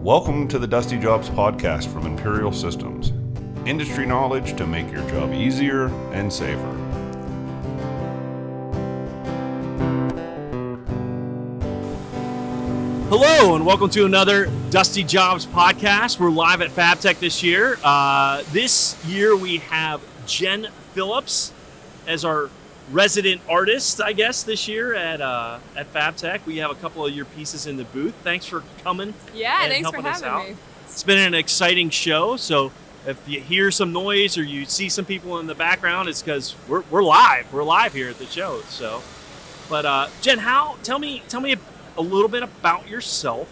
Welcome to the Dusty Jobs podcast from Imperial Systems. Industry knowledge to make your job easier and safer. Hello and welcome to another Dusty Jobs podcast. We're live at Fabtech this year. This year we have Jen Phillips as our resident artist, I guess, this year at Fabtech. We have a couple of your pieces in the booth. Thanks for coming. Yeah, and thanks for having me. It's been an exciting show. So if you hear some noise or you see some people in the background, it's because we're live. We're live here at the show. So, but Jen, tell me a little bit about yourself.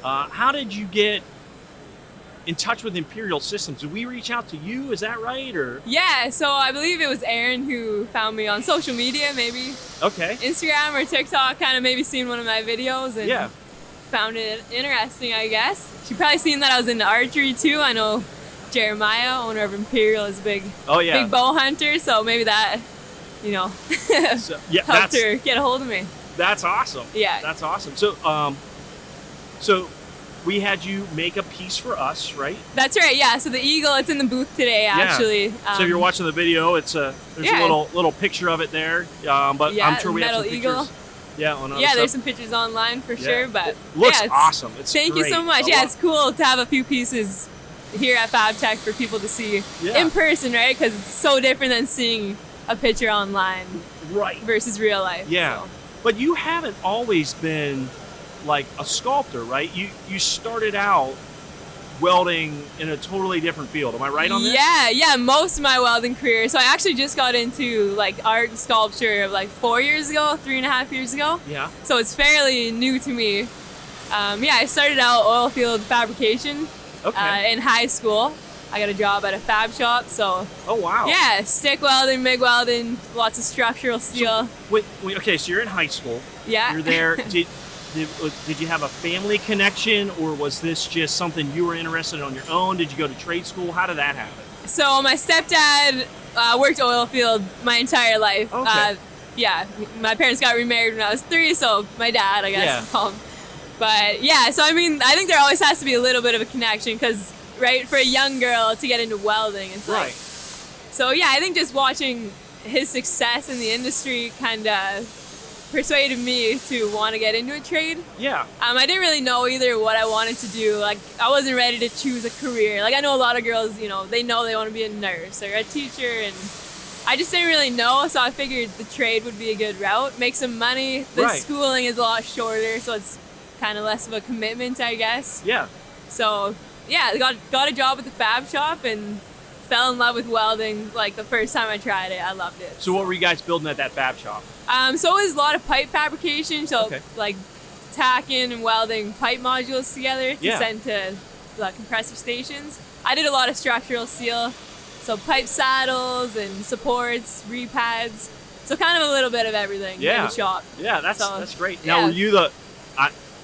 How did you get in touch with Imperial Systems? Did we reach out to you? Is that right? Or yeah, so I believe it was Erin who found me on social media, maybe. Okay. Instagram or TikTok, kind of maybe seen one of my videos and found it interesting, I guess. She probably seen that I was into archery too. I know Jeremiah, owner of Imperial, is a big bow hunter, so maybe that, helped her get a hold of me. That's awesome. Yeah. That's awesome. So we had you make a piece for us, right? That's right. Yeah. So the eagle, it's in the booth today, actually. So if you're watching the video, there's a little picture of it there. But I'm sure we have some eagle. Pictures. Yeah. There's some pictures online for sure. But it looks awesome. Thank you so much. It's cool to have a few pieces here at Fabtech for people to see in person, right? Because it's so different than seeing a picture online, right? Versus real life. Yeah. So. But you haven't always been like a sculptor, right? You started out welding in a totally different field. Am I right on this? Yeah, most of my welding career. So I actually just got into like art and sculpture like 3.5 years ago. Yeah. So it's fairly new to me. I started out oil field fabrication in high school. I got a job at a fab shop, so... Oh, wow. Yeah, stick welding, MIG welding, lots of structural steel. So you're in high school. Yeah. You're there. Did you have a family connection, or was this just something you were interested in on your own? Did you go to trade school? How did that happen? So my stepdad worked oil field my entire life. Okay. My parents got remarried when I was 3, so my dad, I guess. But so I think there always has to be a little bit of a connection, because... Right, for a young girl to get into welding, it's like, so I think just watching his success in the industry kind of persuaded me to want to get into a trade. Yeah. I didn't really know either what I wanted to do. Like, I wasn't ready to choose a career. Like, I know a lot of girls, they know they want to be a nurse or a teacher, and I just didn't really know, so I figured the trade would be a good route, make some money. The schooling is a lot shorter, so it's kind of less of a commitment, I guess. Yeah. So... got a job at the fab shop and fell in love with welding. Like the first time I tried it, I loved it. So what were you guys building at that fab shop? So it was a lot of pipe fabrication. So like tacking and welding pipe modules together to send to the compressor stations. I did a lot of structural steel. So pipe saddles and supports, repads. So kind of a little bit of everything in the shop. Yeah, that's great. Now, were you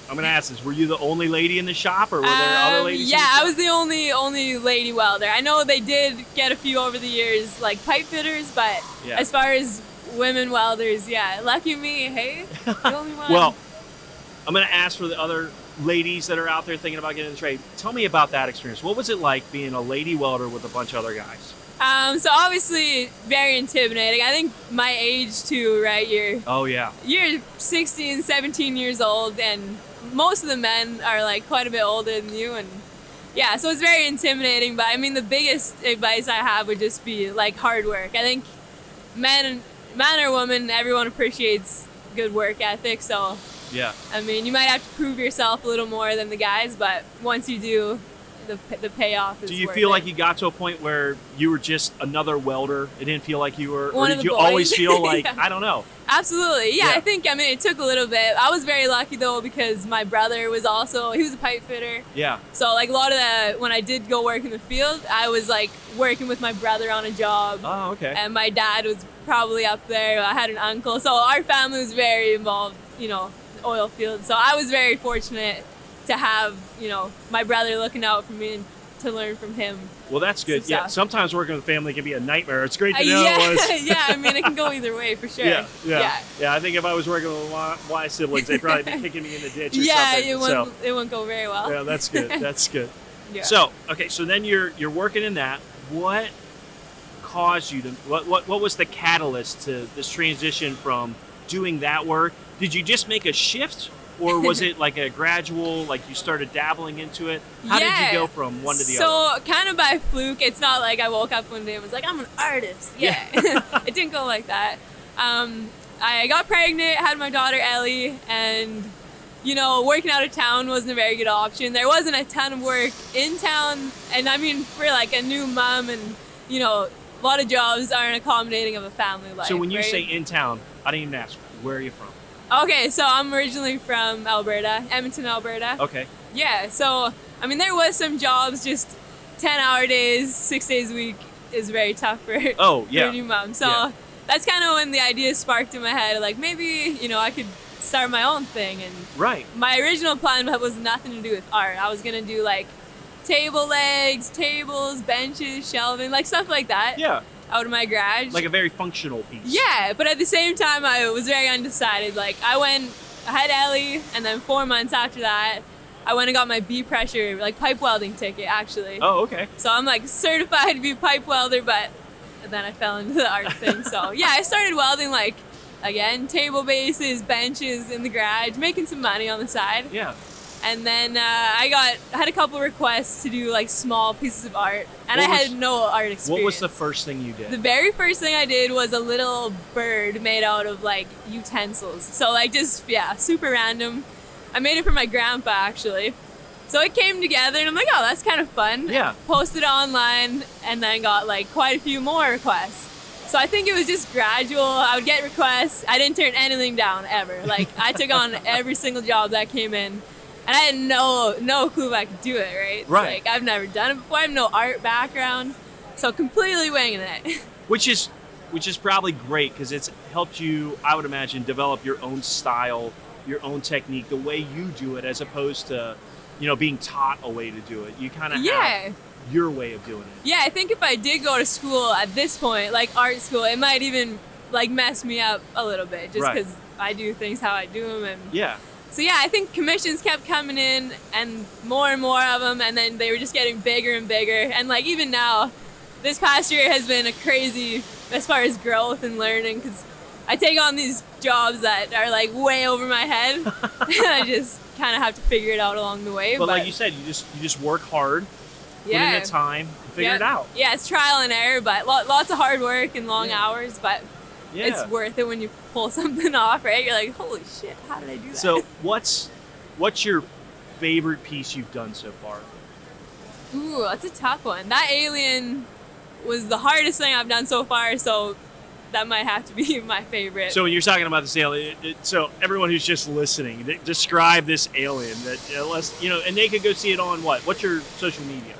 I'm going to ask this. Were you the only lady in the shop, or were there other ladies? Yeah, I was the only lady welder. I know they did get a few over the years, like pipe fitters, but as far as women welders, lucky me, hey, the only one. Well, I'm going to ask for the other ladies that are out there thinking about getting in the trade. Tell me about that experience. What was it like being a lady welder with a bunch of other guys? So obviously very intimidating. I think my age too, right? You're 16, 17 years old, and most of the men are like quite a bit older than you, and so it's very intimidating. But I mean, the biggest advice I have would just be like hard work. I think man or woman, everyone appreciates good work ethic. So I mean, you might have to prove yourself a little more than the guys, but once you do, the payoff is. Do you feel like you got to a point where you were just another welder? It didn't feel like you were, or did you always feel like I don't know? Absolutely, I think it took a little bit. I was very lucky though, because my brother was a pipe fitter. Yeah. So like a lot of when I did go work in the field, I was like working with my brother on a job. Oh, okay. And my dad was probably up there. I had an uncle, so our family was very involved, oil field. So I was very fortunate to have, my brother looking out for me and to learn from him. Well, that's good. Some Yeah, stuff. sometimes working with family can be a nightmare. It's great to know Yeah, it was. yeah. I mean, it can go either way for sure. Yeah. I think if I was working with my siblings, they'd probably be kicking me in the ditch or Yeah, something. it wouldn't go very well. Yeah, that's good. That's good. Yeah. So, okay, so then you're working in that. What caused you to? What was the catalyst to this transition from doing that work? Did you just make a shift, or was it like a gradual? Like you started dabbling into it? How did you go from one to the other? So kind of by fluke. It's not like I woke up one day and was like, I'm an artist. Yeah, it didn't go like that. I got pregnant, had my daughter Ellie, and working out of town wasn't a very good option. There wasn't a ton of work in town, and I mean, for like a new mom, and a lot of jobs aren't accommodating of a family life. So when you right? say in town, I didn't even ask. Where are you from? Okay, so I'm originally from Alberta, Edmonton, Alberta. Okay. Yeah, so I mean, there was some jobs, just 10-hour days, 6 days a week is very tough for Oh, yeah. for a new mom. So that's kind of when the idea sparked in my head, like maybe I could start my own thing. And Right. my original plan was nothing to do with art. I was gonna do like table legs, tables, benches, shelving, like stuff like that. Yeah. Out of my garage. Like a very functional piece. Yeah, but at the same time, I was very undecided. Like, I had Ellie, and then 4 months after that, I went and got my B pressure, like pipe welding ticket, actually. Oh, okay. So I'm like certified to be a pipe welder, but then I fell into the art thing. So yeah, I started welding like, again, table bases, benches in the garage, making some money on the side. Yeah. And then I had a couple requests to do like small pieces of art, and I had no art experience. What was the first thing you did? The very first thing I did was a little bird made out of like utensils. So like just, super random. I made it for my grandpa actually. So it came together and I'm like, oh, that's kind of fun. Yeah. Posted it online and then got like quite a few more requests. So I think it was just gradual. I would get requests. I didn't turn anything down ever. Like I took on every single job that came in. And I had no clue if I could do it, right? It's Right. like I've never done it before. I have no art background. So completely winging it. Which is probably great because it's helped you, I would imagine, develop your own style, your own technique, the way you do it, as opposed to, being taught a way to do it. You kind of have your way of doing it. Yeah, I think if I did go to school at this point, like art school, it might even like mess me up a little bit just because I do things how I do them. And Yeah. so yeah, I think commissions kept coming in and more of them, and then they were just getting bigger and bigger. And like even now, this past year has been a crazy as far as growth and learning, because I take on these jobs that are like way over my head, and I just kind of have to figure it out along the way. But like you said, you just work hard, put in the time, and figure it out. Yeah, it's trial and error, but lots of hard work and long hours, but it's worth it when you pull something off, right? You're like, holy shit, how did I do that? So what's your favorite piece you've done so far? Ooh, that's a tough one. That alien was the hardest thing I've done so far, so that might have to be my favorite. So when you're talking about this alien, so everyone who's just listening, describe this alien and they could go see it on what? What's your social media?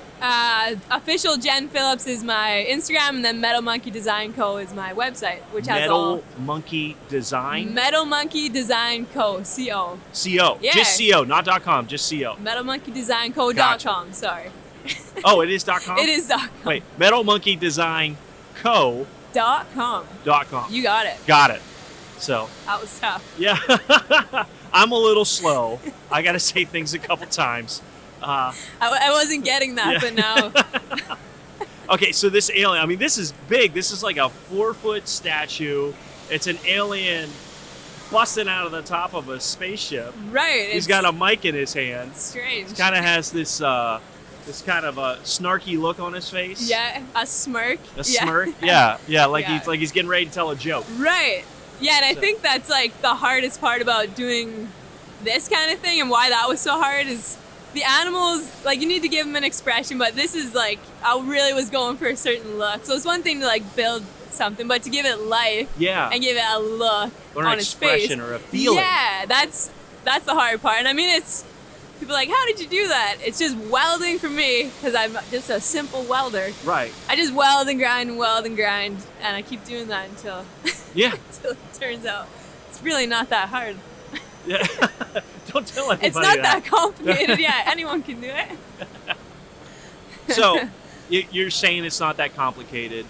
Official Jen Phillips is my Instagram, and then Metal Monkey Design Co. is my website, which has all... Metal Monkey Design? Metal Monkey Design Co. C-O. C-O. Yeah. Just C-O, not .com, just C-O. MetalMonkeyDesignCo.com, Gotcha. sorry. Oh, it is .com? It is .com. Wait, Metal Monkey Design Co. .com. .com. You got it. Got it. So. That was tough. Yeah. I'm a little slow. I got to say things a couple times. I wasn't getting that, but now. Okay, so this alien, I mean, this is big. This is like a 4-foot statue. It's an alien busting out of the top of a spaceship. Right. He's got a mic in his hand. Strange. Kind of has this kind of a snarky look on his face. Yeah, a smirk. A smirk. Yeah, like Yeah. he's getting ready to tell a joke. Right. Yeah, and I think that's like the hardest part about doing this kind of thing, and why that was so hard is the animals, like you need to give them an expression, but this is like, I really was going for a certain look. So it's one thing to like build something, but to give it life and give it a look or on an its face. expression or a feeling. Yeah, that's the hard part. And I mean, it's, people are like, how did you do that? It's just welding for me, because I'm just a simple welder. Right. I just weld and grind, and I keep doing that until, Yeah. until it turns out it's really not that hard. Yeah. Don't tell anybody It's not that complicated. Yeah, anyone can do it. So you're saying it's not that complicated.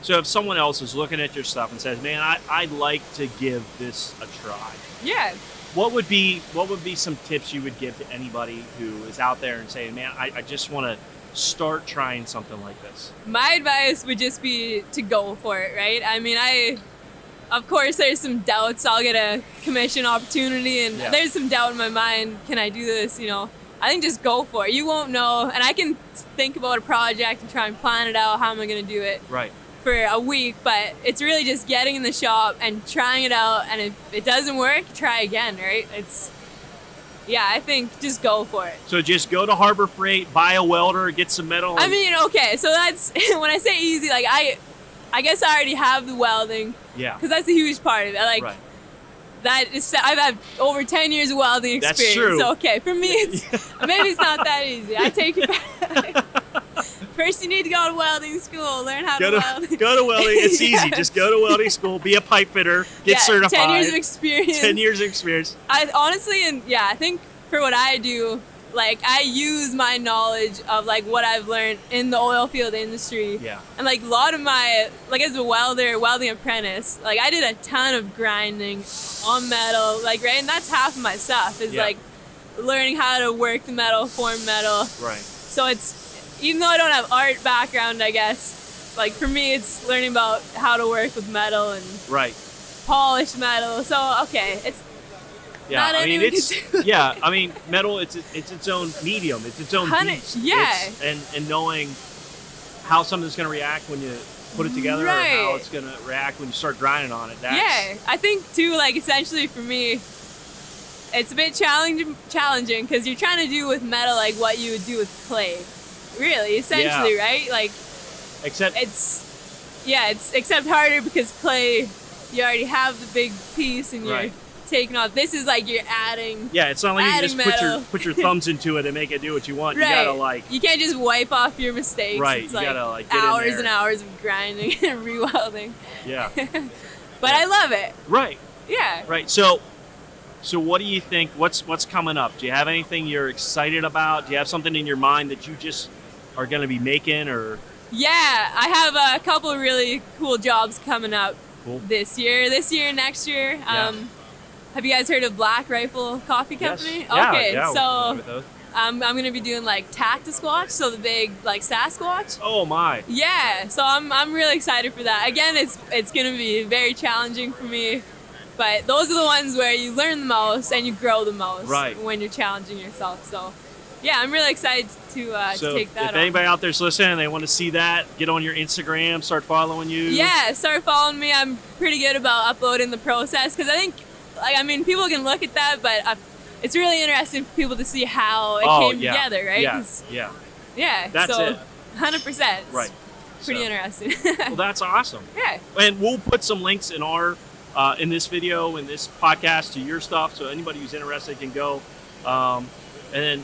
So if someone else is looking at your stuff and says, man, I'd like to give this a try. Yeah. What would be some tips you would give to anybody who is out there and saying, man, I just want to start trying something like this? My advice would just be to go for it, right? I mean, of course, there's some doubts. I'll get a commission opportunity, and there's some doubt in my mind. Can I do this? I think just go for it. You won't know. And I can think about a project and try and plan it out. How am I going to do it? Right. For a week, but it's really just getting in the shop and trying it out. And if it doesn't work, try again, right? I think just go for it. So just go to Harbor Freight, buy a welder, get some metal. I mean, okay, so that's when I say easy, like I guess I already have the welding. Yeah. Because that's a huge part of it. Like, right. I've had over 10 years of welding experience. That's true. So, okay, for me, maybe it's not that easy. I take it back. First, you need to go to welding school, learn how to weld. Go to welding. It's easy. Just go to welding school, be a pipe fitter, get certified. 10 years of experience. 10 years of experience. I honestly, I think for what I do, like, I use my knowledge of, like, what I've learned in the oil field industry. Yeah. And, like, a lot of my, like, as a welding apprentice, like, I did a ton of grinding on metal, like, right? And that's half of my stuff is, like, learning how to work the metal, form metal. Right. So even though I don't have art background, I guess, like, for me, it's learning about how to work with metal and polish metal. So, okay, it's... Yeah, I mean, metal, it's its own medium. It's its own beast. Yeah. And knowing how something's going to react when you put it together or how it's going to react when you start grinding on it. I think, too, like, essentially for me, it's a bit challenging because you're trying to do with metal, like, what you would do with clay. Really, essentially, right? Like, except except harder because clay, you already have the big piece and you're taking off. This is like you're adding. Yeah, it's not like you can just put your thumbs into it and make it do what you want. Right. You gotta you can't just wipe off your mistakes. Right. It's you gotta get hours in there. and hours of grinding and re-welding. Yeah. But I love it. Right. Yeah. Right. So what do you think? What's coming up? Do you have anything you're excited about? Do you have something in your mind that you just are going to be making or? Yeah, I have a couple of really cool jobs coming up this year and next year. Have you guys heard of Black Rifle Coffee Company? Yes. Yeah, Okay, so I'm going to be doing like Tactisquatch, so the big like Sasquatch. Oh my. Yeah, so I'm really excited for that. Again, it's going to be very challenging for me, but those are the ones where you learn the most and you grow the most when you're challenging yourself. So yeah, I'm really excited to take that on. If anybody out there's listening and they want to see that, get on your Instagram, start following you. Yeah, start following me. I'm pretty good about uploading the process because I think, people can look at that, but it's really interesting for people to see how it came together, right? Yeah. That's so it. 100%. Right. Pretty interesting. Well, that's awesome. Yeah. And we'll put some links in our in this video, in this podcast to your stuff, so anybody who's interested can go. And then,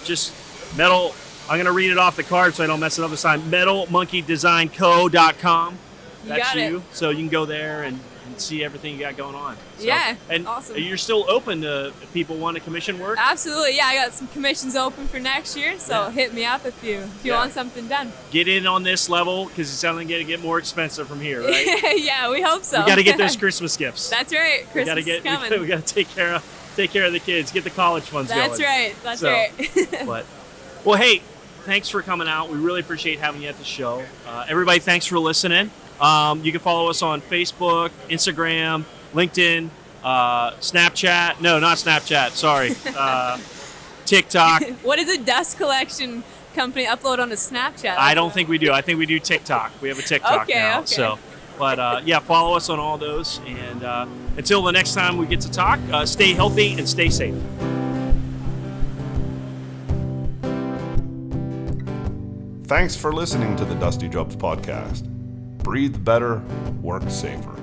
just metal. I'm going to read it off the card so I don't mess it up this time. metalmonkeydesignco.com. That's you. So you can go there and see everything you got going on. So, and awesome. You're still open to if people want to commission work? Absolutely. Yeah, I got some commissions open for next year, so hit me up if you want something done. Get in on this level because it's only going to get more expensive from here, right? Yeah, we hope so. We got to get those Christmas gifts. That's right. Christmas is coming. We got to take care of the kids, get the college funds going. That's right. That's right. Well, hey, thanks for coming out. We really appreciate having you at the show. Everybody, thanks for listening. You can follow us on Facebook, Instagram, LinkedIn, Snapchat. No, not Snapchat. Sorry. TikTok. What does a dust collection company upload on a Snapchat? I don't think we do. I think we do TikTok. We have a TikTok now. Okay. So, but follow us on all those. And until the next time we get to talk, stay healthy and stay safe. Thanks for listening to the Dusty Jobs podcast. Breathe better, work safer.